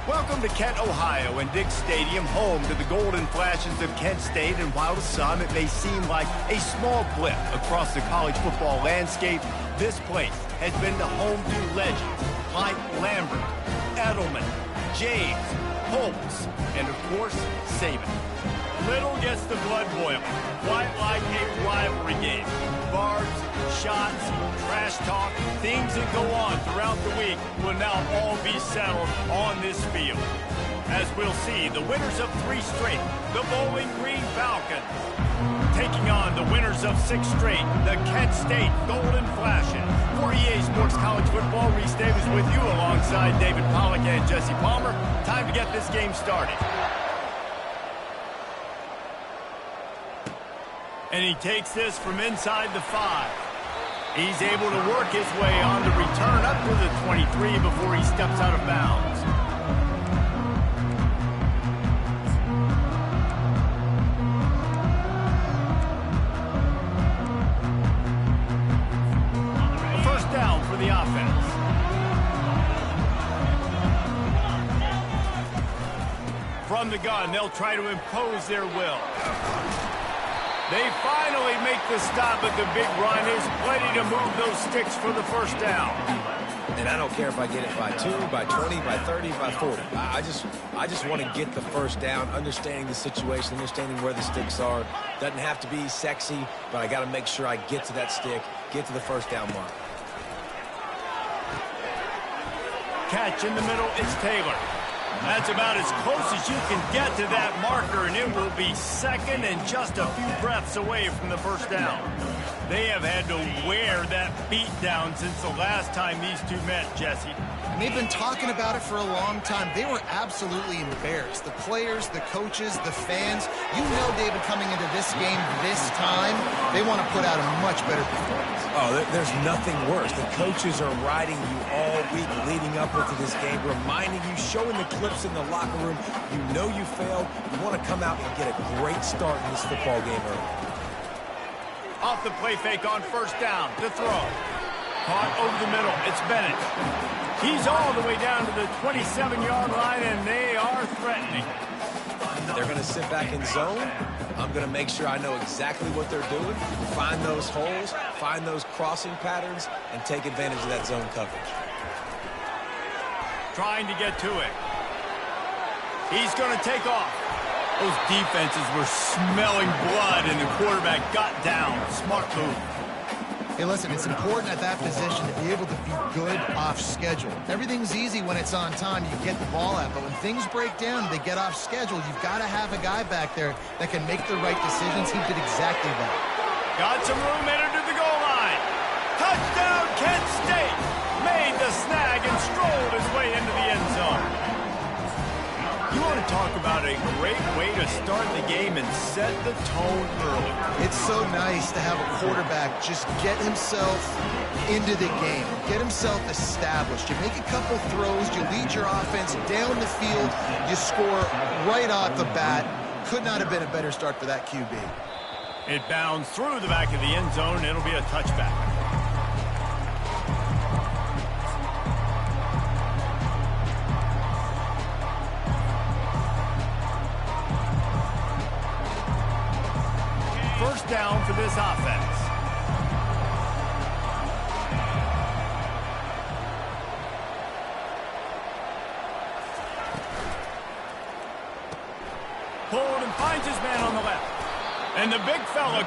Welcome to Kent, Ohio, and Dick Stadium, home to the Golden Flashes of Kent State. And while to some it may seem like a small blip across the college football landscape, this place has been the home to legends like Lambert, Edelman, James, Holtz, and of course, Saban. Little gets the blood boiling, quite like a rivalry game. Barbs, shots, trash talk, things that go on throughout the week will now all be settled on this field. As we'll see, the winners of 3 straight, the Bowling Green Falcons, taking on the winners of 6 straight, the Kent State Golden Flashes. For EA Sports College Football, Reese Davis with you alongside David Pollack and Jesse Palmer. Time to get this game started. And he takes this from inside the 5. He's able to work his way on the return up to the 23 before he steps out of bounds. First down for the offense. From the gun, they'll try to impose their will. They finally make the stop at the big run. There's plenty to move those sticks for the first down. And I don't care if I get it by 2, by 20, by 30, by 40. I just want to get the first down, understanding the situation, understanding where the sticks are. Doesn't have to be sexy, but I got to make sure I get to that stick, get to the first down mark. Catch in the middle, it's Taylor. That's about as close as you can get to that marker, and it will be second and just a few breaths away from the first down. They have had to wear that beat down since the last time these two met, Jesse. And they've been talking about it for a long time. They were absolutely embarrassed. The players, the coaches, the fans. You know, David, coming into this game this time, they want to put out a much better performance. Oh, there's nothing worse. The coaches are riding you all week leading up into this game, reminding you, showing the clips in the locker room. You know you failed. You want to come out and get a great start in this football game early. Off the play fake on first down to throw. Caught over the middle. It's Bennett. He's all the way down to the 27-yard line, and they are threatening. They're going to sit back in zone. I'm going to make sure I know exactly what they're doing, find those holes, find those crossing patterns, and take advantage of that zone coverage. Trying to get to it. He's going to take off. Those defenses were smelling blood, and the quarterback got down. Smart move. Hey, listen, it's important at that position to be able to be good off schedule. Everything's easy when it's on time. You get the ball out, but when things break down, they get off schedule. You've got to have a guy back there that can make the right decisions. He did exactly that. Got some room, entered to the goal line. Touchdown, Kent State. Made the snag and strolled his way into the end zone. You want to talk about a great way to start the game and set the tone early. It's so nice to have a quarterback just get himself into the game, get himself established. You make a couple throws, you lead your offense down the field, you score right off the bat. Could not have been a better start for that QB. It bounds through the back of the end zone. It'll be a touchback. First down for this offense. Pulled and finds his man on the left. And the big fella...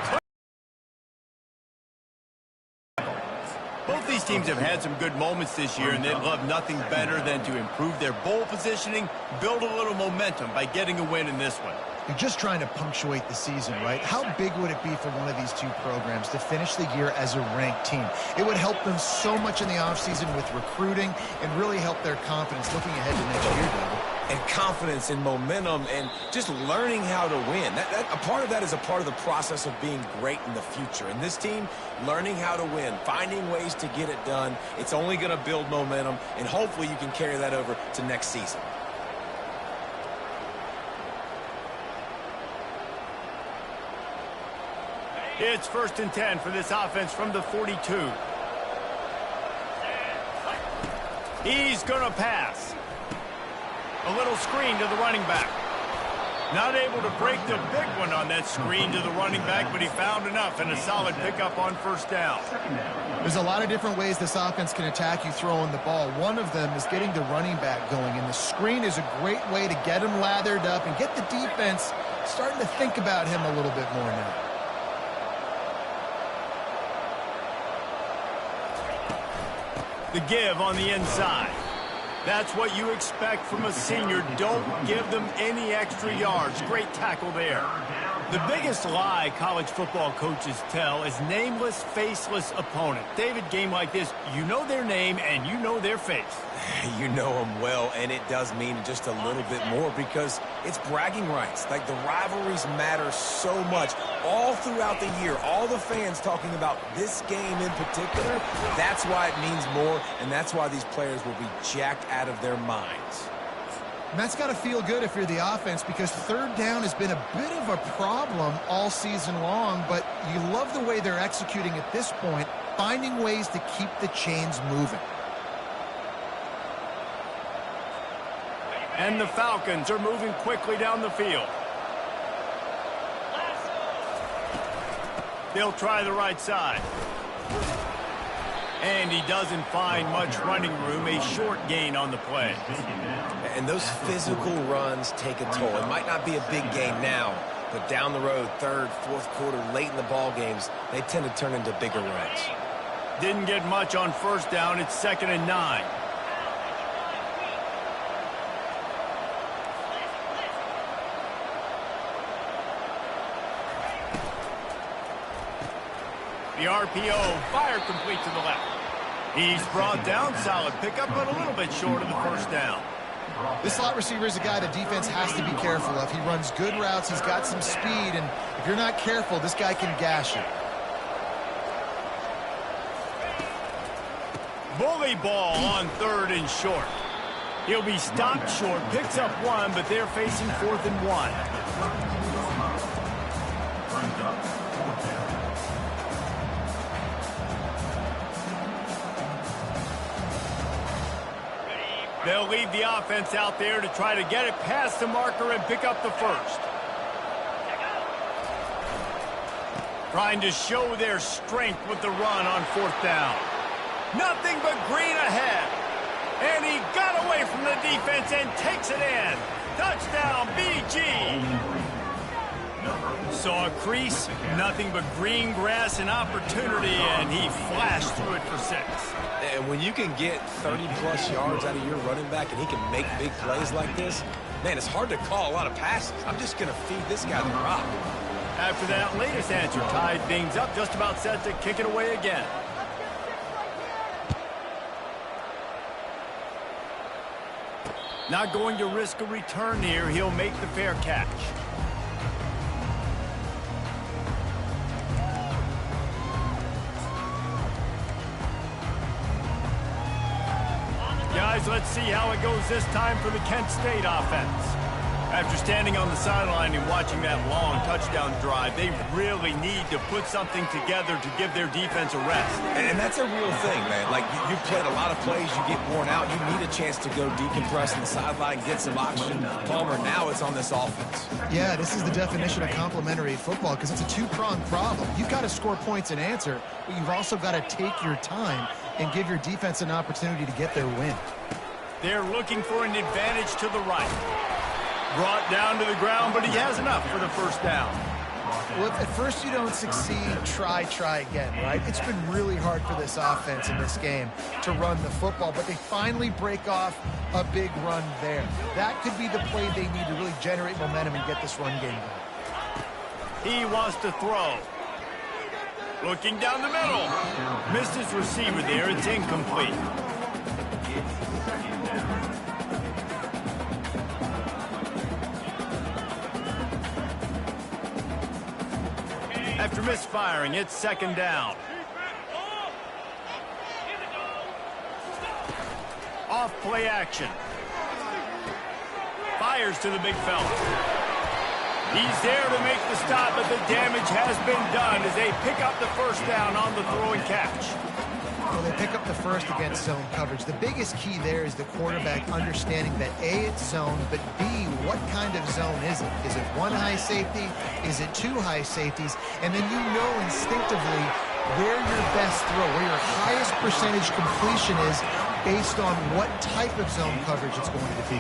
Both these teams have had some good moments this year, and they'd love nothing better than to improve their bowl positioning, build a little momentum by getting a win in this one. You're just trying to punctuate the season, right? How big would it be for one of these two programs to finish the year as a ranked team? It would help them so much in the offseason with recruiting and really help their confidence looking ahead to next year, David. And confidence and momentum and just learning how to win. A part of that is a part of the process of being great in the future. And this team, learning how to win, finding ways to get it done, it's only going to build momentum, and hopefully you can carry that over to next season. It's 1st and 10 for this offense from the 42. He's going to pass. A little screen to the running back. Not able to break the big one on that screen to the running back, but he found enough and a solid pickup on first down. There's a lot of different ways this offense can attack you throwing the ball. One of them is getting the running back going, and the screen is a great way to get him lathered up and get the defense starting to think about him a little bit more now. The give on the inside. That's what you expect from a senior. Don't give them any extra yards. Great tackle there. The biggest lie college football coaches tell is nameless, faceless opponent. David, game like this, you know their name and you know their face. You know them well, and it does mean just a little bit more because it's bragging rights. Like, the rivalries matter so much all throughout the year. All the fans talking about this game in particular, that's why it means more, and that's why these players will be jacked out of their minds. And that's got to feel good if you're the offense, because third down has been a bit of a problem all season long, but you love the way they're executing at this point, finding ways to keep the chains moving. And the Falcons are moving quickly down the field. They'll try the right side. And he doesn't find much running room, a short gain on the play. And those physical runs take a toll. It might not be a big game now, but down the road, third, fourth quarter, late in the ball games, they tend to turn into bigger runs. Didn't get much on first down. It's 2nd and 9. The RPO, fire complete to the left. He's brought down, solid pickup, but a little bit short of the first down. This slot receiver is a guy the defense has to be careful of. He runs good routes, he's got some speed, and if you're not careful, this guy can gash you. Bully ball on 3rd and short. He'll be stopped short, picks up 1, but they're facing 4th and 1. They'll leave the offense out there to try to get it past the marker and pick up the first. Trying to show their strength with the run on 4th down. Nothing but green ahead. And he got away from the defense and takes it in. Touchdown, BG. Saw a crease, nothing but green grass and opportunity, and he flashed through it for 6. And when you can get 30-plus yards out of your running back and he can make big plays like this, man, it's hard to call a lot of passes. I'm just going to feed this guy the rock. After that latest answer tied things up, just about set to kick it away again. Not going to risk a return here. He'll make the fair catch. Guys, let's see how it goes this time for the Kent State offense. After standing on the sideline and watching that long touchdown drive, they really need to put something together to give their defense a rest. And that's a real thing, man. Like, you've played a lot of plays, you get worn out, you need a chance to go decompress on the sideline, get some oxygen. Palmer, now it's on this offense. Yeah, this is the definition of complementary football, because it's a two-pronged problem. You've got to score points and answer, but you've also got to take your time and give your defense an opportunity to get their win. They're looking for an advantage to the right. Brought down to the ground, but he has enough for the first down. Well, at first you don't succeed, try again, right? It's been really hard for this offense in this game to run the football, but they finally break off a big run there. That could be the play they need to really generate momentum and get this run game going. He wants to throw. Looking down the middle. Missed his receiver there. It's incomplete. After misfiring, it's 2nd down. Off play action. Fires to the big fella. He's there to make the stop, but the damage has been done as they pick up the first down on the throw and catch. Well, they pick up the first against zone coverage. The biggest key there is the quarterback understanding that A, it's zone, but B, what kind of zone is it? Is it one high safety? Is it two high safeties? And then you know instinctively where your best throw, where your highest percentage completion is based on what type of zone coverage it's going to be.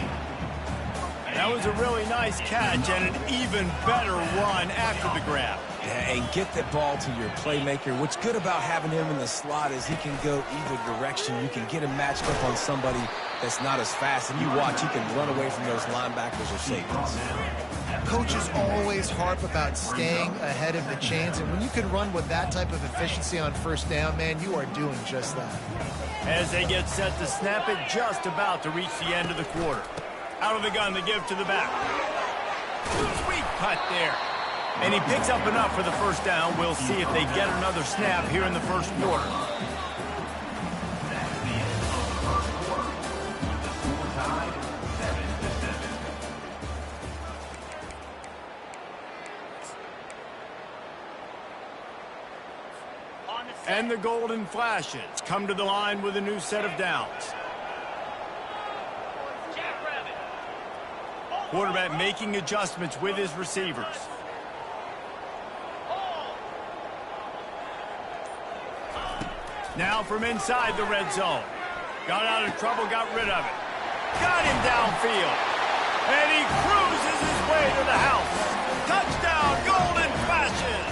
That was a really nice catch and an even better run after the grab. Yeah, and get the ball to your playmaker. What's good about having him in the slot is he can go either direction. You can get him matched up on somebody that's not as fast, and you watch, he can run away from those linebackers or safeties. Coaches always harp about staying ahead of the chains, and when you can run with that type of efficiency on first down, man, you are doing just that. As they get set to snap it, just about to reach the end of the quarter. Out of the gun, they give to the back. Sweet cut there. And he picks up enough for the first down. We'll see if they get another snap here in the first quarter. And the Golden Flashes come to the line with a new set of downs. Quarterback making adjustments with his receivers. Now from inside the red zone. Got out of trouble, got rid of it. Got him downfield. And he cruises his way to the house. Touchdown, Golden Flashes.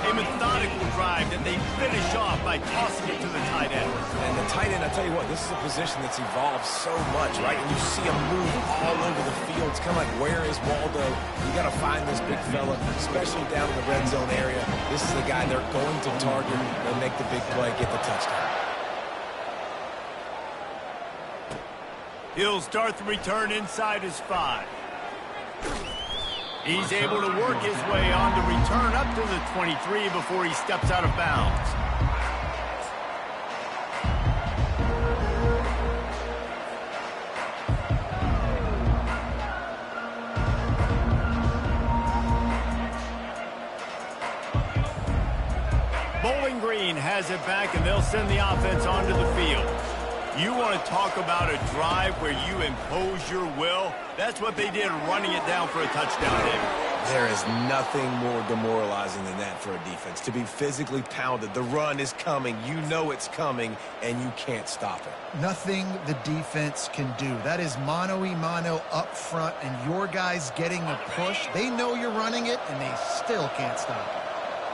A methodical drive that they finish off by tossing it to the tight end. And the tight end, I tell you what, this is a position that's evolved so much, right? And you see him move all over the field. It's kind of like, where is Waldo? You got to find this big fella, especially down in the red zone area. This is the guy they're going to target. They'll make the big play, get the touchdown. He'll start the return inside his 5. He's able to work his way on the return up to the 23 before he steps out of bounds. Bowling Green has it back, and they'll send the offense onto the field. You want to talk about a drive where you impose your will? That's what they did, running it down for a touchdown, David. There is nothing more demoralizing than that for a defense. To be physically pounded, the run is coming, you know it's coming, and you can't stop it. Nothing the defense can do. That is mano-a-mano up front, and your guys getting a push. They know you're running it, and they still can't stop it.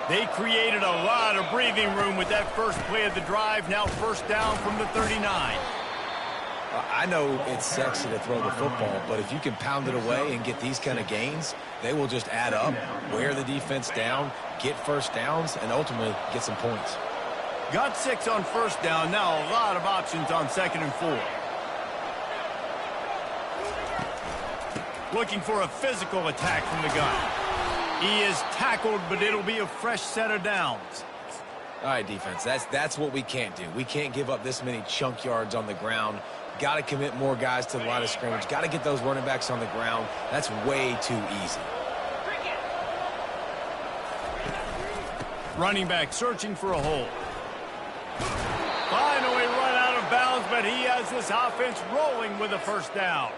They created a lot of breathing room with that first play of the drive. Now first down from the 39. I know it's sexy to throw the football, but if you can pound it away and get these kind of gains, they will just add up, wear the defense down, get first downs, and ultimately get some points. Got 6 on first down. Now a lot of options on 2nd and 4. Looking for a physical attack from the gun. He is tackled, but it'll be a fresh set of downs. All right, defense, that's what we can't do. We can't give up this many chunk yards on the ground. Got to commit more guys to the line of scrimmage. Got to get those running backs on the ground. That's way too easy. Running back searching for a hole. Finally run out of bounds, but he has this offense rolling with a first down.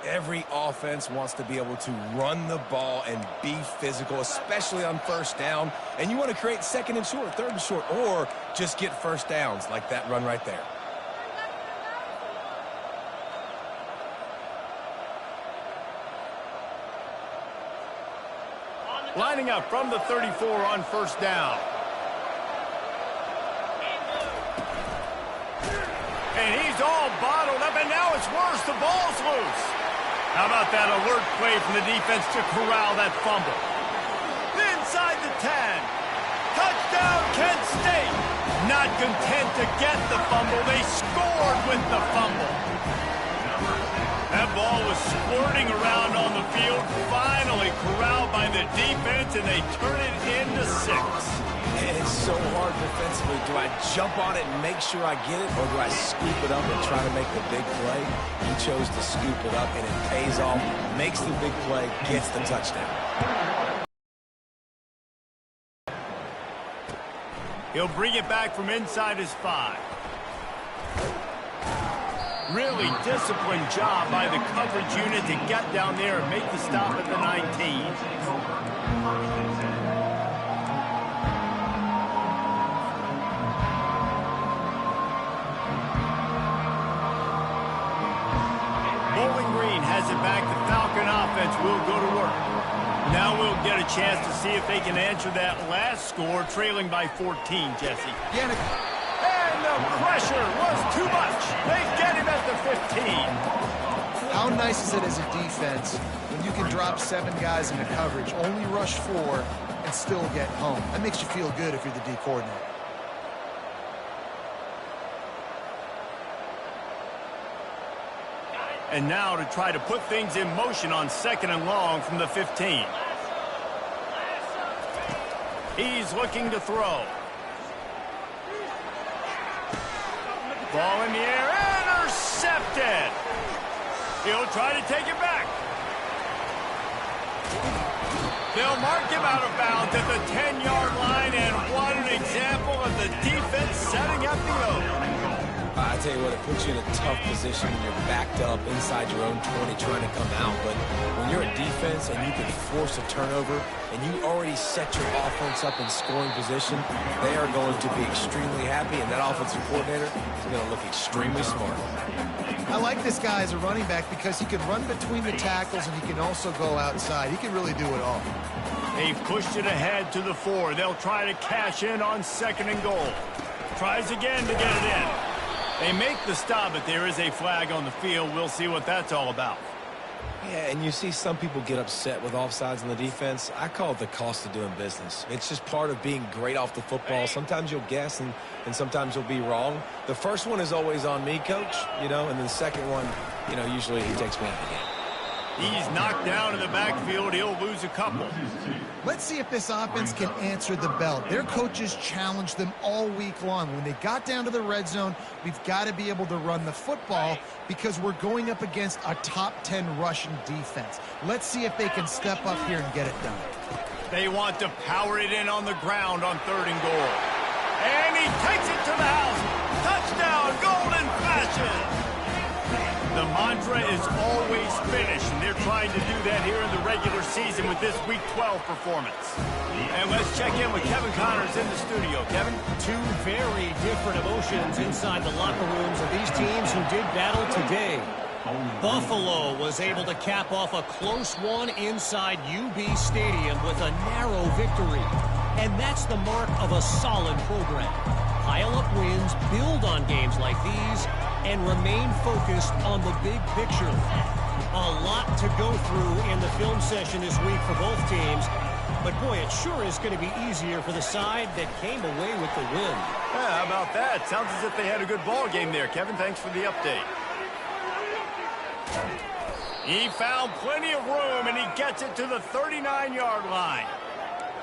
Every offense wants to be able to run the ball and be physical, especially on first down. And you want to create 2nd and short, 3rd and short, or just get first downs like that run right there. Lining up from the 34 on first down. And he's all bottled up, and now it's worse. The ball's loose. How about that alert play from the defense to corral that fumble? Inside the 10. Touchdown, Kent State. Not content to get the fumble, they scored with the fumble. That ball was squirting around on the field, finally corralled by the defense, and they turn it into 6. And it's so hard defensively. Do I jump on it and make sure I get it, or do I scoop it up and try to make the big play? He chose to scoop it up, and it pays off, makes the big play, gets the touchdown. He'll bring it back from inside his 5. Really disciplined job by the coverage unit to get down there and make the stop at the 19. Bowling Green has it back. The Falcon offense will go to work. Now we'll get a chance to see if they can answer that last score, trailing by 14, Jesse. Yeah, And the pressure was too much. They get him at the 15. how nice is it as a defense when you can drop 7 guys into coverage, only rush 4, and still get home? That makes you feel good if you're the D coordinator. And now to try to put things in motion on 2nd and long from the 15. He's looking to throw. Ball in the air, intercepted. He'll try to take it back. They'll mark him out of bounds at the 10-yard line, and what an example of the defense setting up the O. I tell you what, it puts you in a tough position when you're backed up inside your own 20 trying to come out. But when you're a defense and you can force a turnover and you already set your offense up in scoring position, they are going to be extremely happy, and that offensive coordinator is going to look extremely smart. I like this guy as a running back because he can run between the tackles and he can also go outside. He can really do it all. They've pushed it ahead to the 4. They'll try to cash in on 2nd and goal. Tries again to get it in. They make the stop, but there is a flag on the field. We'll see what that's all about. Yeah, and you see some people get upset with offsides in the defense. I call it the cost of doing business. It's just part of being great off the football. Sometimes you'll guess, and sometimes you'll be wrong. The first one is always on me, Coach, and then the second one, usually he takes me out of the game. He's knocked down in the backfield. He'll lose a couple. Let's see if this offense can answer the bell. Their coaches challenged them all week long. When they got down to the red zone, we've got to be able to run the football because we're going up against a top 10 Russian defense. Let's see if they can step up here and get it done. They want to power it in on the ground on 3rd and goal. And he takes it to the house. Touchdown, Golden Flashes. The mantra is always finish, and they're trying to do that here in the regular season with this Week 12 performance. And let's check in with Kevin Connors in the studio. Kevin? 2 very different emotions inside the locker rooms of these teams who did battle today. Buffalo was able to cap off a close one inside UB Stadium with a narrow victory. And that's the mark of a solid program. Pile up wins, build on games like these, and remain focused on the big picture. A lot to go through in the film session this week for both teams. But, boy, it sure is going to be easier for the side that came away with the win. Yeah, how about that? Sounds as if they had a good ball game there. Kevin, thanks for the update. He found plenty of room, and he gets it to the 39-yard line.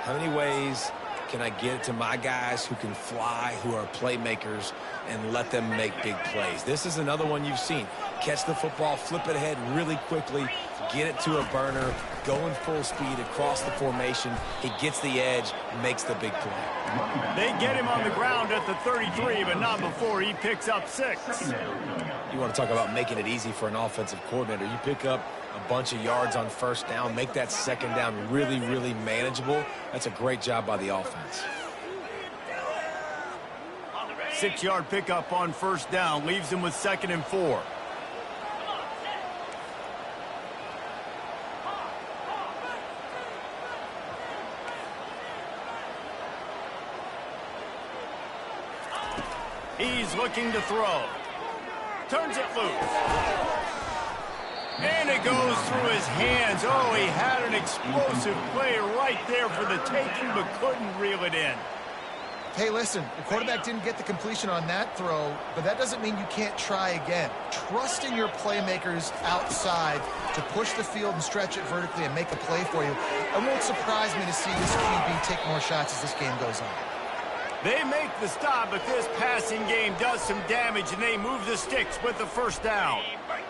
How many ways can I get it to my guys who can fly, who are playmakers, and let them make big plays? This is another one you've seen. Catch the football, flip it ahead really quickly, get it to a burner, going full speed across the formation. He gets the edge, makes the big play. They get him on the ground at the 33, but not before he picks up 6. You want to talk about making it easy for an offensive coordinator. You pick up a bunch of yards on 1st down, make that 2nd down really, really manageable. That's a great job by the offense. 6-yard pickup on 1st down, leaves him with 2nd and 4. He's looking to throw. Turns it loose. And it goes through his hands. Oh, he had an explosive play right there for the taking, but couldn't reel it in. Hey, listen, the quarterback didn't get the completion on that throw, but that doesn't mean you can't try again. Trust in your playmakers outside to push the field and stretch it vertically and make a play for you. It won't surprise me to see this QB take more shots as this game goes on. They make the stop, but this passing game does some damage, and they move the sticks with the 1st down.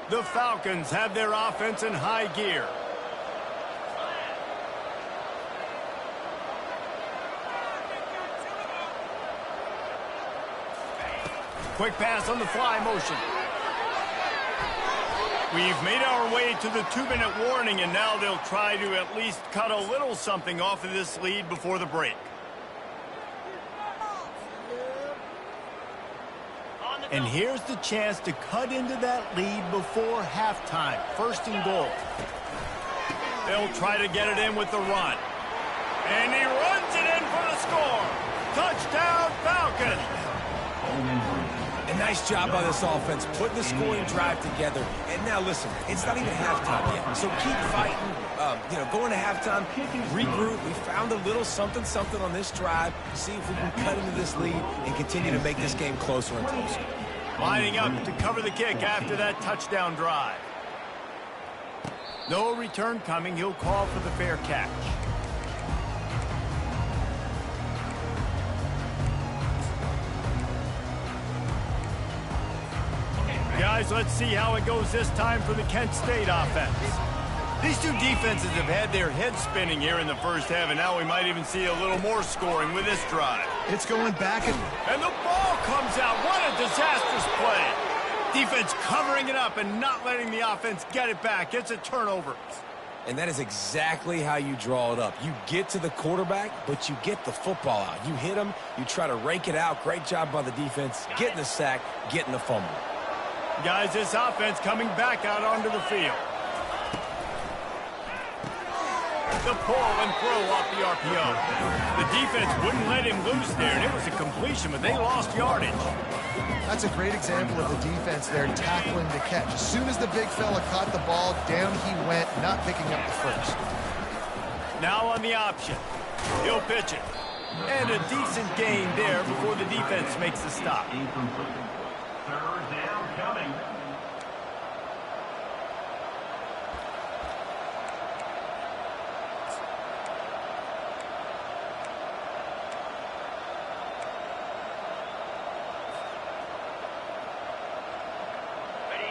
The Falcons have their offense in high gear. Quick pass on the fly motion. We've made our way to the 2-minute warning, and now they'll try to at least cut a little something off of this lead before the break. And here's the chance to cut into that lead before halftime. First and goal. They'll try to get it in with the run. And he runs it in for the score. Touchdown, Falcons. A nice job by this offense, putting the scoring drive together. And now, listen, it's not even halftime yet. So keep fighting, going to halftime, regroup. We found a little something on this drive. See if we can cut into this lead and continue to make this game closer and closer. Lining up to cover the kick after that touchdown drive. No return coming. He'll call for the fair catch. Guys, let's see how it goes this time for the Kent State offense. These two defenses have had their heads spinning here in the first half, and now we might even see a little more scoring with this drive. It's going back and the ball comes out. What a disastrous play. Defense covering it up and not letting the offense get it back. It's a turnover. And that is exactly how you draw it up. You get to the quarterback, but you get the football out. You hit him, you try to rake it out. Great job by the defense, getting the sack, getting the fumble. Guys, this offense coming back out onto the field. The pull and throw off the RPO. The defense wouldn't let him loose there, and it was a completion, but they lost yardage. That's a great example of the defense there tackling the catch. As soon as the big fella caught the ball, down he went, not picking up the first. Now on the option. He'll pitch it. And a decent gain there before the defense makes the stop. Third down coming.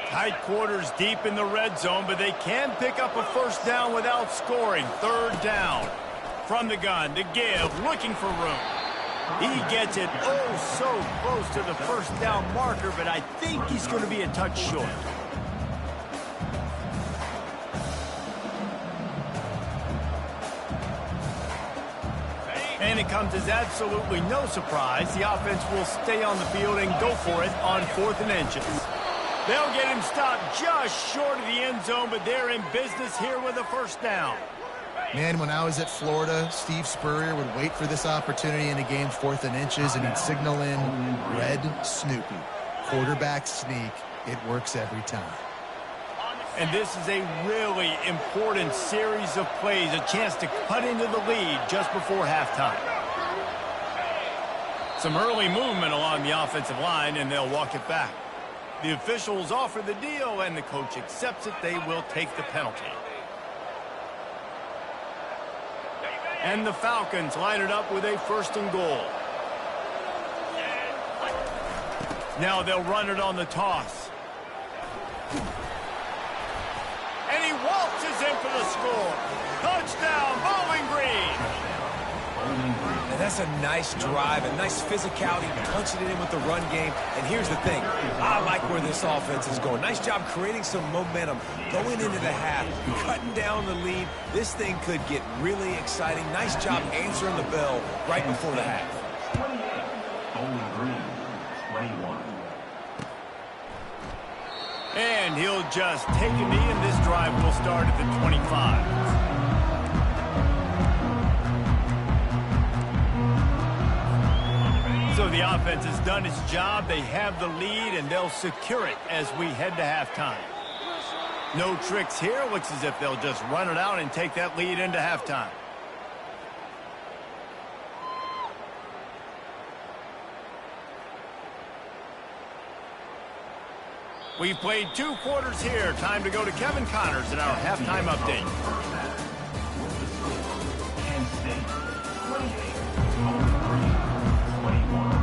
Tight quarters deep in the red zone, but they can pick up a first down without scoring. Third down. From the gun to give, looking for room. He gets it so close to the first down marker, but I think he's going to be a touch short. And it comes as absolutely no surprise. The offense will stay on the field and go for it on 4th and inches. They'll get him stopped just short of the end zone, but they're in business here with a first down. Man, when I was at Florida, Steve Spurrier would wait for this opportunity in a game 4th and inches, and he'd signal in Red Snoopy. Quarterback sneak. It works every time. And this is a really important series of plays, a chance to cut into the lead just before halftime. Some early movement along the offensive line, and they'll walk it back. The officials offer the deal, and the coach accepts it. They will take the penalty. And the Falcons line it up with a first and goal. Now they'll run it on the toss. And he waltzes in for the score. Touchdown, Bowling Green. And that's a nice drive, a nice physicality, punching it in with the run game. And here's the thing. I like where this offense is going. Nice job creating some momentum, going into the half, cutting down the lead. This thing could get really exciting. Nice job answering the bell right before the half. 28, Bowling Green, 21. And he'll just take a knee, and this drive will start at the 25. So the offense has done its job. They have the lead, and they'll secure it as we head to halftime. No tricks here. Looks as if they'll just run it out and take that lead into halftime. We've played 2 quarters here. Time to go to Kevin Connors in our halftime update. Kent State, 28, Bowling Green, 21.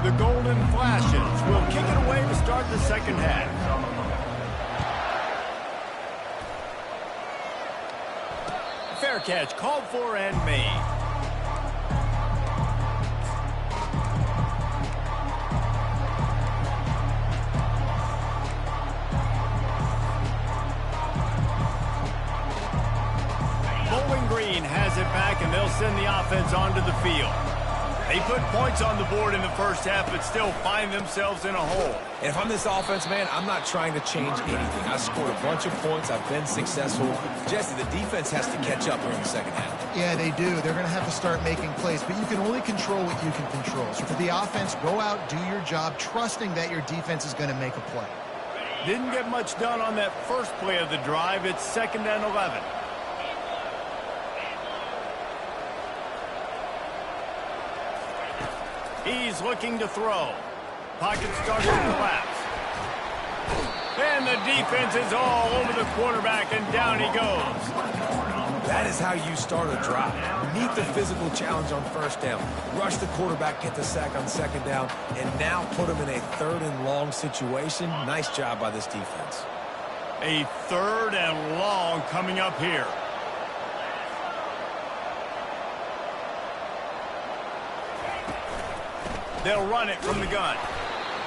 The Golden Flashes will kick it away to start the second half. Fair catch called for and made. Green has it back, and they'll send the offense onto the field. They put points on the board in the first half, but still find themselves in a hole. And if I'm this offense, man, I'm not trying to change anything. I scored a bunch of points. I've been successful. Jesse, the defense has to catch up during the second half. Yeah, they do. They're going to have to start making plays, but you can only control what you can control. So for the offense, go out, do your job, trusting that your defense is going to make a play. Didn't get much done on that first play of the drive. It's 2nd and 11. He's looking to throw. Pocket starts to collapse. And the defense is all over the quarterback, and down he goes. That is how you start a drive. Meet the physical challenge on first down. Rush the quarterback, get the sack on second down, and now put him in a 3rd and long situation. Nice job by this defense. A 3rd and long coming up here. They'll run it from the gun.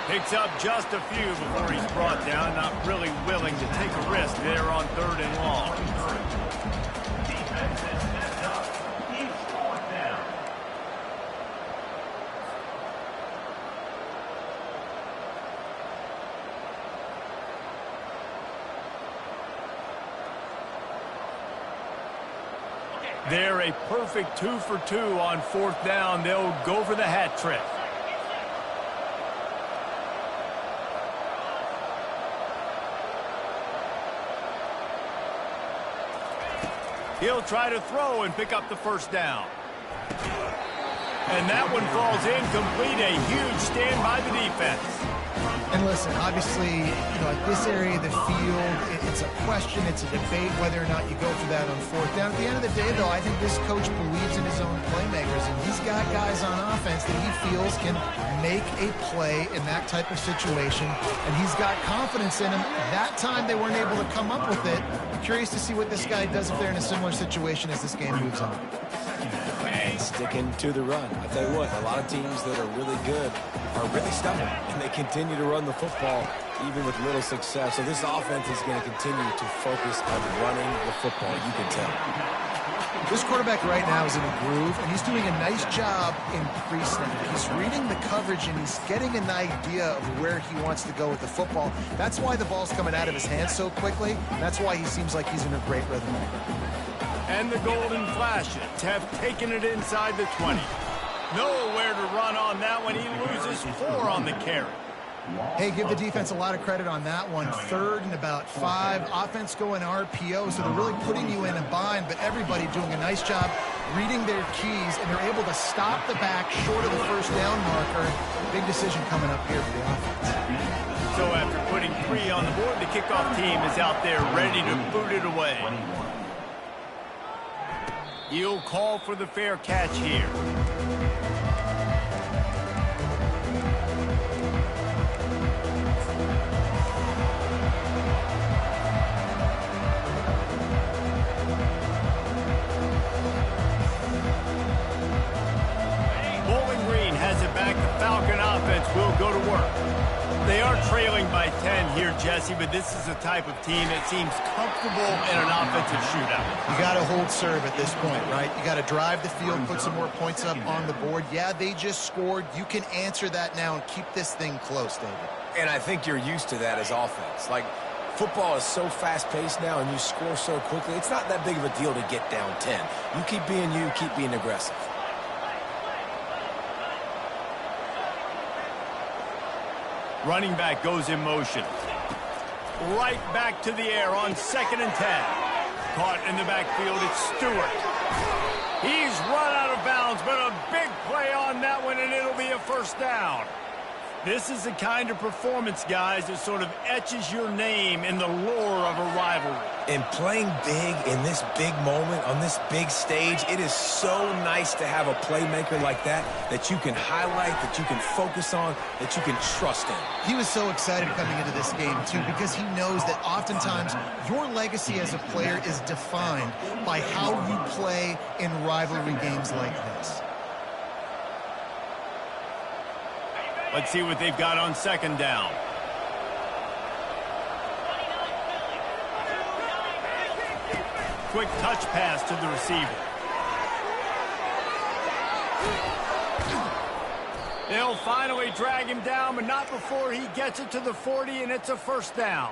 Picks up just a few before he's brought down. Not really willing to take a risk there on 3rd and long. Defense is set up. He's 4th down. They're a perfect 2 for 2 on 4th down. They'll go for the hat trick. He'll try to throw and pick up the first down. And that one falls incomplete. A huge stand by the defense. And listen, obviously, at this area of the field, it's a question, it's a debate whether or not you go for that on 4th down. At the end of the day, though, I think this coach believes in his own playmakers, and he's got guys on offense that he feels can make a play in that type of situation, and he's got confidence in them. That time, they weren't able to come up with it. I'm curious to see what this guy does if they're in a similar situation as this game moves on. Sticking to the run. I tell you what, a lot of teams that are really good are really stubborn, and they continue to run the football even with little success. So this offense is going to continue to focus on running the football, you can tell. This quarterback right now is in a groove, and he's doing a nice job in pre-snap. He's reading the coverage, and he's getting an idea of where he wants to go with the football. That's why the ball's coming out of his hands so quickly. That's why he seems like he's in a great rhythm. And the Golden Flashes have taken it inside the 20. Nowhere to run on that one. He loses 4 on the carry. Hey, give the defense a lot of credit on that one. 3rd and about 5. Offense going RPO, so they're really putting you in a bind, but everybody doing a nice job reading their keys, and they're able to stop the back short of the first down marker. Big decision coming up here for the offense. So after putting 3 on the board, the kickoff team is out there ready to boot it away. He'll call for the fair catch here. Bowling Green has it back. The Falcon offense will go to work. They are trailing by 10 here, Jesse, but this is a type of team that seems comfortable in an offensive shootout. You got to hold serve at this point, right? You got to drive the field, put some more points up on the board. Yeah, they just scored. You can answer that now and keep this thing close, David. And I think you're used to that as offense. Like, football is so fast-paced now, and you score so quickly. It's not that big of a deal to get down 10. You keep being aggressive. Running back goes in motion. Right back to the air on 2nd and 10. Caught in the backfield, it's Stewart. He's run out of bounds, but a big play on that one, and it'll be a first down. This is the kind of performance, guys, that sort of etches your name in the lore of a rivalry. And playing big in this big moment, on this big stage, it is so nice to have a playmaker like that you can highlight, that you can focus on, that you can trust in. He was so excited coming into this game, too, because he knows that oftentimes your legacy as a player is defined by how you play in rivalry games like this. Let's see what they've got on 2nd down. Quick touch pass to the receiver. They'll finally drag him down, but not before he gets it to the 40, and it's a first down.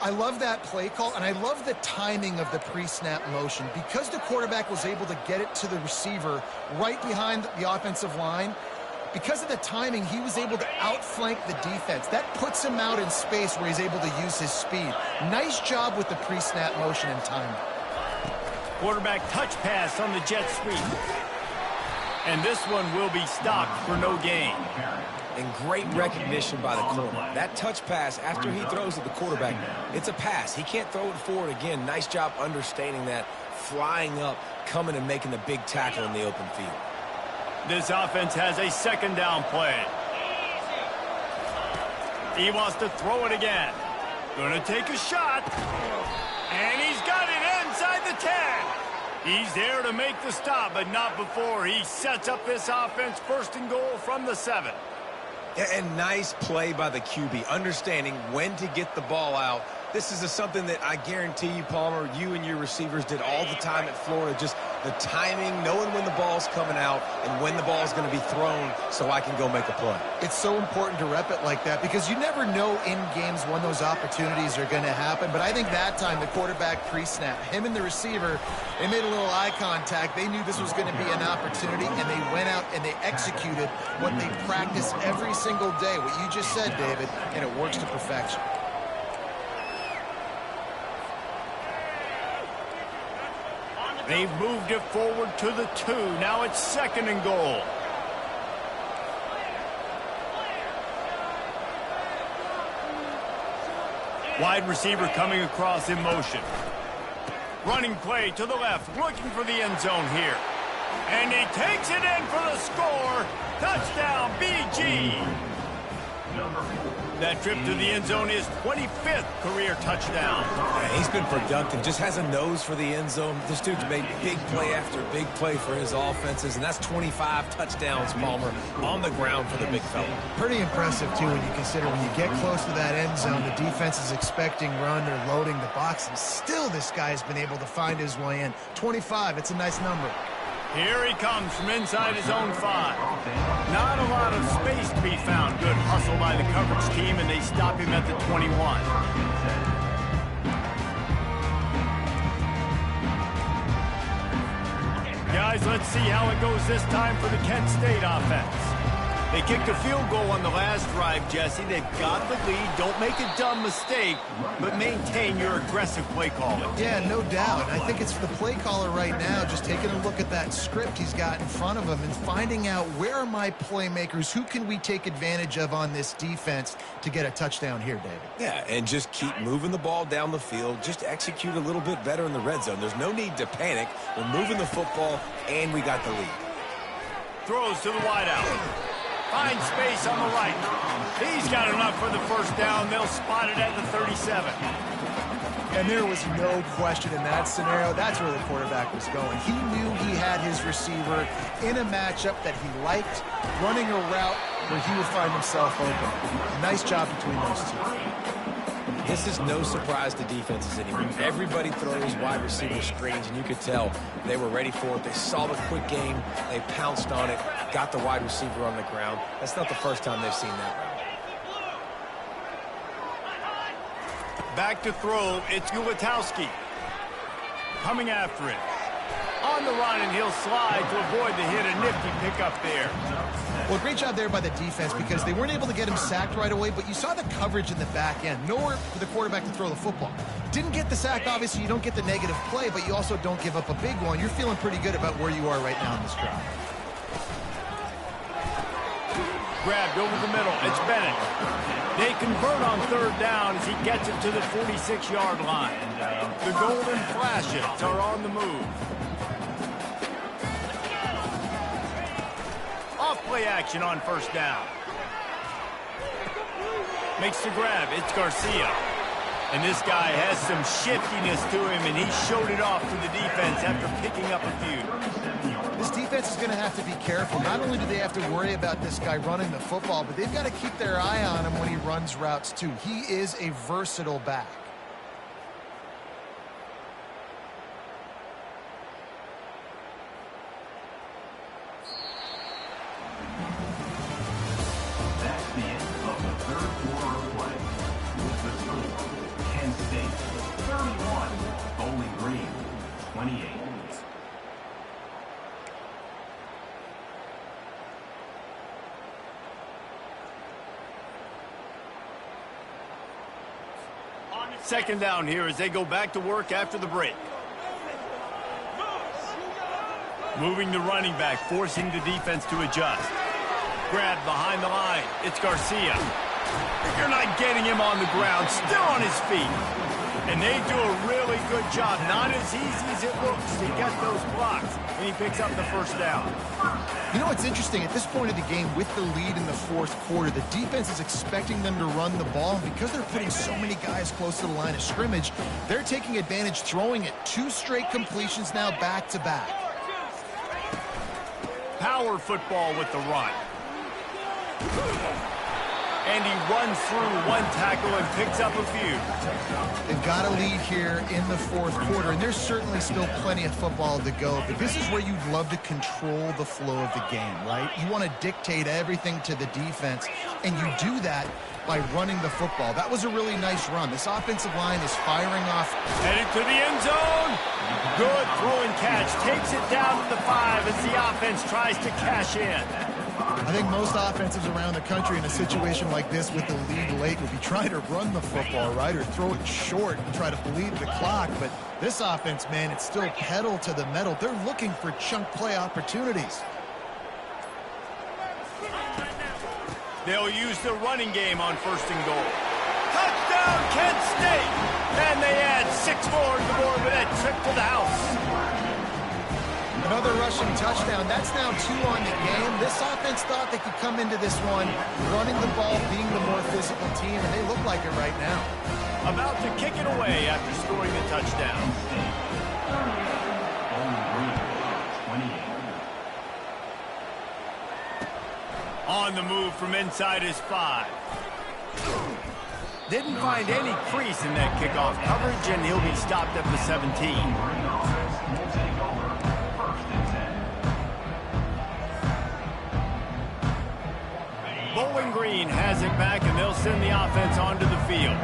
I love that play call, and I love the timing of the pre-snap motion. Because the quarterback was able to get it to the receiver right behind the offensive line, because of the timing, he was able to outflank the defense. That puts him out in space where he's able to use his speed. Nice job with the pre-snap motion and timing. Quarterback touch pass on the jet sweep. And this one will be stopped for no gain. And great recognition by the corner. That touch pass after he throws at the quarterback, it's a pass. He can't throw it forward again. Nice job understanding that, flying up, coming and making the big tackle in the open field. This offense has a second down play. He wants to throw it again. Gonna take a shot. And he's got it inside the 10. He's there to make the stop, but not before he sets up this offense first and goal from the 7. And nice play by the QB, understanding when to get the ball out. This is something that I guarantee you, Palmer, you and your receivers did all the time at Florida. Just the timing, knowing when the ball's coming out and when the ball's going to be thrown so I can go make a play. It's so important to rep it like that because you never know in games when those opportunities are going to happen. But I think that time the quarterback pre-snap, him and the receiver, they made a little eye contact. They knew this was going to be an opportunity, and they went out and they executed what they practice every single day, what you just said, David, and it works to perfection. They've moved it forward to the 2. Now it's second and goal. Wide receiver coming across in motion. Running play to the left, looking for the end zone here. And he takes it in for the score. Touchdown, BG. That trip to the end zone is 25th career touchdown. Yeah, he's been productive, just has a nose for the end zone. This dude's made big play after big play for his offenses, and that's 25 touchdowns, Palmer, on the ground for the big fella. Pretty impressive, too, when you consider when you get close to that end zone, the defense is expecting run or loading the box, and still this guy has been able to find his way in. 25, it's a nice number. Here he comes from inside his own 5. Not a lot of space to be found. Good hustle by the coverage team, and they stop him at the 21. Guys, let's see how it goes this time for the Kent State offense. They kicked a field goal on the last drive, Jesse. They've got the lead. Don't make a dumb mistake, but maintain your aggressive play calling. Yeah, no doubt. I think it's the play caller right now just taking a look at that script he's got in front of him and finding out where are my playmakers, who can we take advantage of on this defense to get a touchdown here, David. Yeah, and just keep moving the ball down the field. Just execute a little bit better in the red zone. There's no need to panic. We're moving the football, and we got the lead. Throws to the wideout. Finds space on the right. He's got enough for the first down. They'll spot it at the 37. And there was no question in that scenario. That's where the quarterback was going. He knew he had his receiver in a matchup that he liked, running a route where he would find himself open. Nice job between those two. This is no surprise to defenses anymore. Everybody throws wide receiver screens, and you could tell they were ready for it. They saw the quick game. They pounced on it, got the wide receiver on the ground. That's not the first time they've seen that route. Back to throw, it's Ulatowski. Coming after it. On the run, and he'll slide to avoid the hit. A nifty pickup there. Well, great job there by the defense because they weren't able to get him sacked right away, but you saw the coverage in the back end. Nowhere for the quarterback to throw the football. Didn't get the sack, obviously. You don't get the negative play, but you also don't give up a big one. You're feeling pretty good about where you are right now in this drive. Grabbed over the middle. It's Bennett. They convert on third down as he gets it to the 46-yard line. The Golden Flashes are on the move. Off-play action on first down. Makes the grab. It's Garcia. And this guy has some shiftiness to him, and he showed it off to the defense after picking up a few. This defense is going to have to be careful. Not only do they have to worry about this guy running the football, but they've got to keep their eye on him when he runs routes, too. He is a versatile back. 28. Second down here as they go back to work after the break. Moving the running back, forcing the defense to adjust. Grab behind the line. It's Garcia. You're not getting him on the ground. Still on his feet. And they do a really good job. Not as easy as it looks to get those blocks. And he picks up the first down. You know what's interesting? At this point of the game, with the lead in the fourth quarter, the defense is expecting them to run the ball. And because they're putting so many guys close to the line of scrimmage, they're taking advantage, throwing it 2 straight completions now back-to-back. Power football with the run. And he runs through 1 tackle and picks up a few. They've got a lead here in the fourth quarter, and there's certainly still plenty of football to go, but this is where you'd love to control the flow of the game, right? You want to dictate everything to the defense, and you do that by running the football. That was a really nice run. This offensive line is firing off. Headed to the end zone. Good throw and catch. Takes it down to the 5 as the offense tries to cash in. I think most offensives around the country in a situation like this with the lead late would be trying to run the football, right, or throw it short and try to bleed the clock. But this offense, man, it's still pedal to the metal. They're looking for chunk play opportunities. They'll use the running game on 1st and goal. Touchdown, Kent State! And they add 6 more to the board with that trip to the house. Another rushing touchdown. That's now 2 on the game. This offense thought they could come into this one running the ball, being the more physical team, and they look like it right now. About to kick it away after scoring the touchdown. On the move from inside his 5. Didn't find any crease in that kickoff coverage, and he'll be stopped at the 17. Bowling Green has it back, and they'll send the offense onto the field.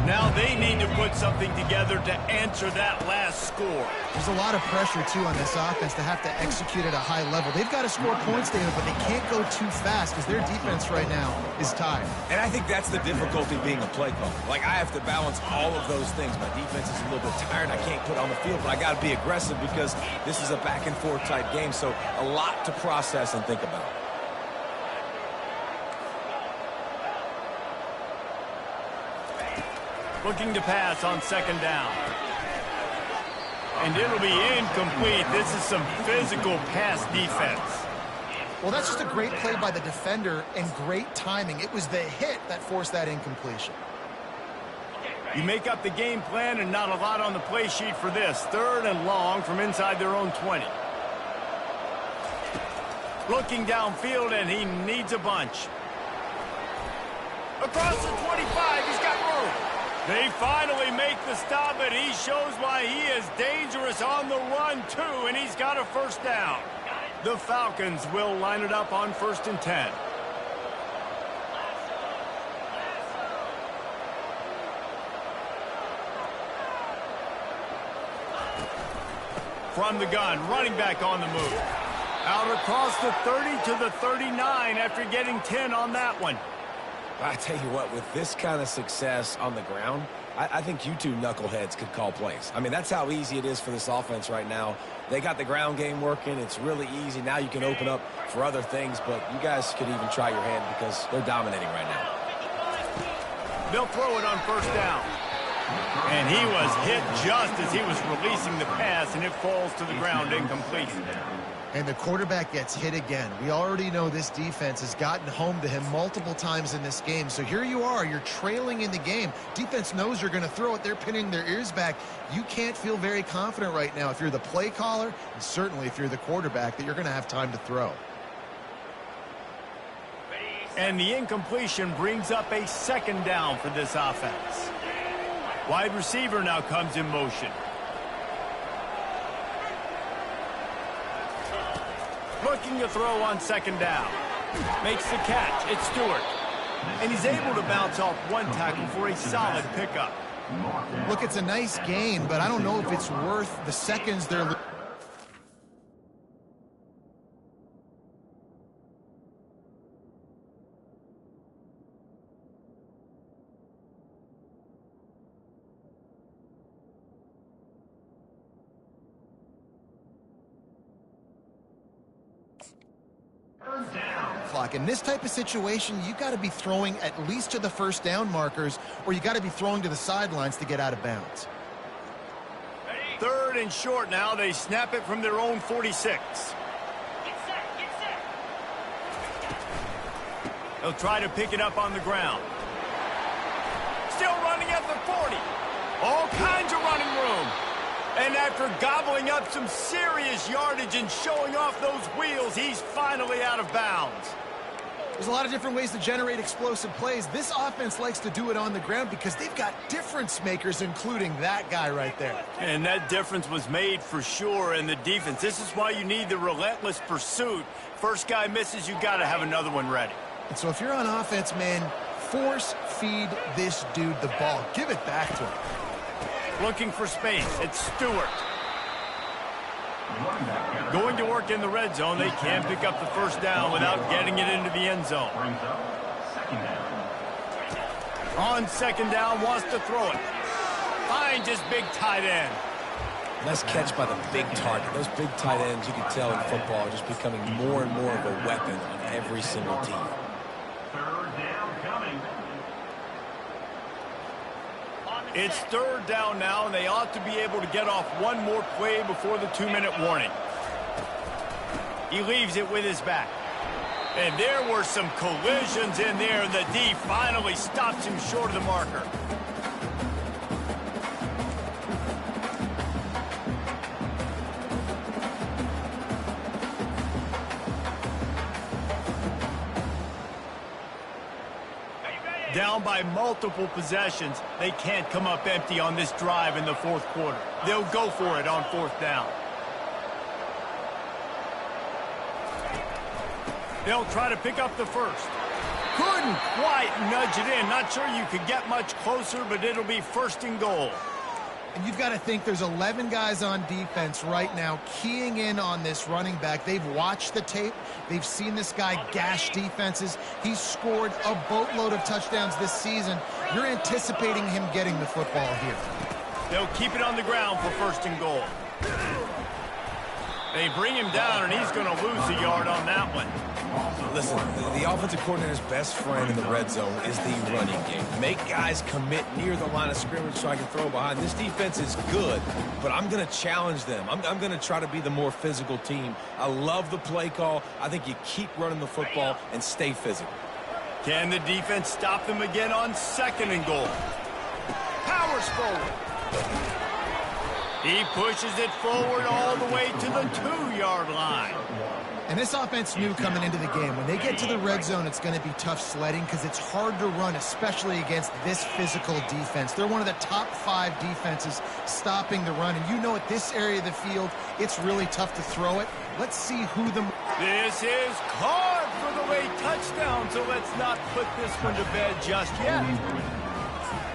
Now they need to put something together to answer that last score. There's a lot of pressure, too, on this offense to have to execute at a high level. They've got to score points, David, but they can't go too fast because their defense right now is tired. And I think that's the difficulty being a play caller. Like, I have to balance all of those things. My defense is a little bit tired. I can't put on the field, but I got to be aggressive because this is a back-and-forth type game, so a lot to process and think about. Looking to pass on 2nd down. And it'll be incomplete. This is some physical pass defense. Well, that's just a great play by the defender and great timing. It was the hit that forced that incompletion. You make up the game plan and not a lot on the play sheet for this. 3rd and long from inside their own 20. Looking downfield, and he needs a bunch. Across the 25, he's got room. They finally make the stop, but he shows why he is dangerous on the run, too, and he's got a 1st down. The Falcons will line it up on 1st and 10. From the gun, running back on the move. Out across the 30 to the 39 after getting 10 on that one. I tell you what, with this kind of success on the ground, I think you two knuckleheads could call plays. I mean, that's how easy it is for this offense right now. They got the ground game working. It's really easy. Now you can open up for other things, but you guys could even try your hand because they're dominating right now. They'll throw it on 1st down. And he was hit just as he was releasing the pass, and it falls to the ground incomplete. And the quarterback gets hit again. We already know this defense has gotten home to him multiple times in this game. So here you are, you're trailing in the game. Defense knows you're going to throw it. They're pinning their ears back. You can't feel very confident right now if you're the play caller, and certainly if you're the quarterback, that you're going to have time to throw. And the incompletion brings up a 2nd down for this offense. Wide receiver now comes in motion. Looking to throw on 2nd down. Makes the catch. It's Stewart. And he's able to bounce off 1 tackle for a solid pickup. Look, it's a nice gain, but I don't know if it's worth the seconds they're losing. Clock. In this type of situation, you got to be throwing at least to the first down markers, or you got to be throwing to the sidelines to get out of bounds. Third and short now. They snap it from their own 46. They'll try to pick it up on the ground. Still running at the 40. All kinds of running room. And after gobbling up some serious yardage and showing off those wheels, he's finally out of bounds. There's a lot of different ways to generate explosive plays. This offense likes to do it on the ground because they've got difference makers, including that guy right there. And that difference was made for sure in the defense. This is why you need the relentless pursuit. First guy misses, you got to have another one ready. And so if you're on offense, man, force feed this dude the ball. Give it back to him. Looking for space. It's Stewart. Going to work in the red zone. They can't pick up the first down without getting it into the end zone. On second down, wants to throw it. Finds his big tight end. Nice catch by the big target. Those big tight ends, you can tell in football, are just becoming more and more of a weapon on every single team. Third down coming. It's third down now, and they ought to be able to get off one more play before the 2-minute warning. He leaves it with his back. And there were some collisions in there, and the D finally stops him short of the marker. Down by multiple possessions, they can't come up empty on this drive in the fourth quarter. They'll go for it on fourth down. They'll try to pick up the first. Couldn't quite nudge it in. Not sure you could get much closer, but it'll be first and goal. And you've got to think there's 11 guys on defense right now keying in on this running back. They've watched the tape. They've seen this guy gash defenses. He's scored a boatload of touchdowns this season. You're anticipating him getting the football here. They'll keep it on the ground for first and goal. They bring him down, and he's going to lose a yard on that one. Listen, the offensive coordinator's best friend in the red zone is the running game. Make guys commit near the line of scrimmage so I can throw behind. This defense is good, but I'm going to challenge them. I'm going to try to be the more physical team. I love the play call. I think you keep running the football and stay physical. Can the defense stop them again on second and goal? Powers forward. He pushes it forward all the way to the 2-yard line. And this offense knew coming into the game, when they get to the red zone, it's going to be tough sledding because it's hard to run, especially against this physical defense. They're one of the top 5 defenses stopping the run. And you know at this area of the field, it's really tough to throw it. Let's see who the... This is caught for the late touchdown, so let's not put this one to bed just yet.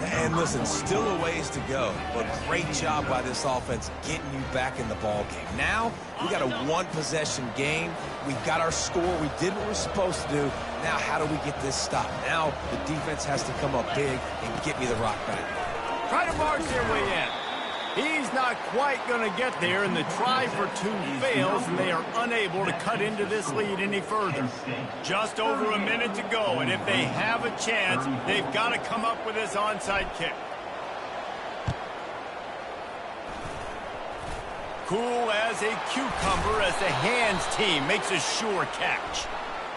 And listen, still a ways to go, but great job by this offense getting you back in the ball game. Now, we got a one-possession game. We got our score. We did what we're supposed to do. Now, how do we get this stopped? Now, the defense has to come up big and get me the rock back. Try to march their way in. He's not quite going to get there, and the try for 2 fails, and they are unable to cut into this lead any further. Just over a minute to go, and if they have a chance, they've got to come up with this onside kick. Cool as a cucumber as the hands team makes a sure catch.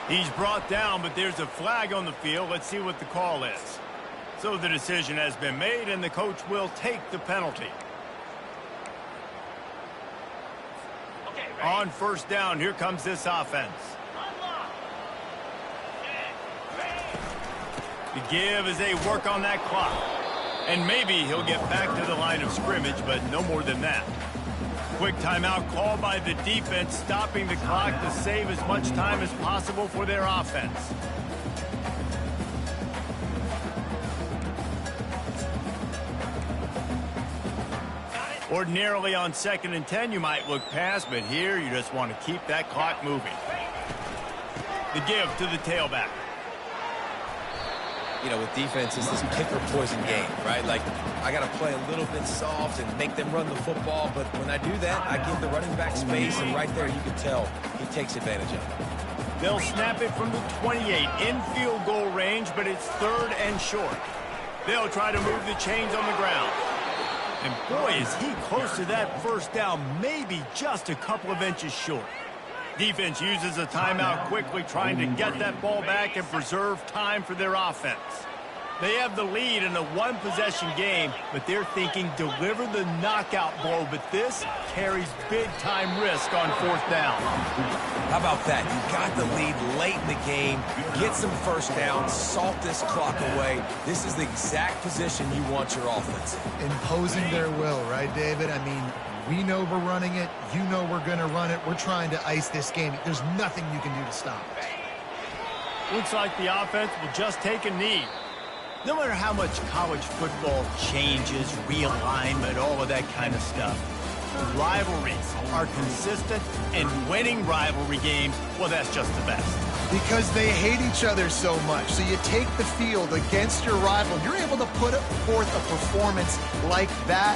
He's brought down, but there's a flag on the field. Let's see what the call is. So the decision has been made, and the coach will take the penalty. On first down, here comes this offense. The give as they work on that clock. And maybe he'll get back to the line of scrimmage, but no more than that. Quick timeout called by the defense, stopping the clock to save as much time as possible for their offense. Ordinarily on 2nd and 10, you might look past, but here you just want to keep that clock moving. The give to the tailback. You know, with defense, it's this picker poison game, right? Like, I got to play a little bit soft and make them run the football, but when I do that, I give the running back space, and right there you can tell he takes advantage of it. They'll snap it from the 28 in field goal range, but it's 3rd and short. They'll try to move the chains on the ground. And boy, is he close to that first down, maybe just a couple of inches short. Defense uses a timeout quickly, trying to get that ball back and preserve time for their offense. They have the lead in a one-possession game, but they're thinking deliver the knockout blow, but this carries big-time risk on 4th down. How about that? You got the lead late in the game, get some first down, salt this clock away. This is the exact position you want your offense. Imposing their will, right, David? I mean, we know we're running it. You know we're going to run it. We're trying to ice this game. There's nothing you can do to stop it. Looks like the offense will just take a knee. No matter how much college football changes, realignment, all of that kind of stuff, rivalries are consistent, and winning rivalry games, well, that's just the best. Because they hate each other so much. So you take the field against your rival. You're able to put forth a performance like that.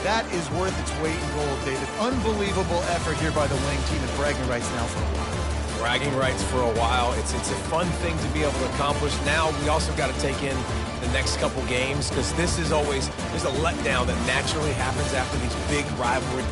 That is worth its weight in gold, David. Unbelievable effort here by the winning team, and bragging rights now for a while. Bragging rights for a while. It's a fun thing to be able to accomplish. Now we also got to take in the next couple games, because this is always, there's a letdown that naturally happens after these big rivalry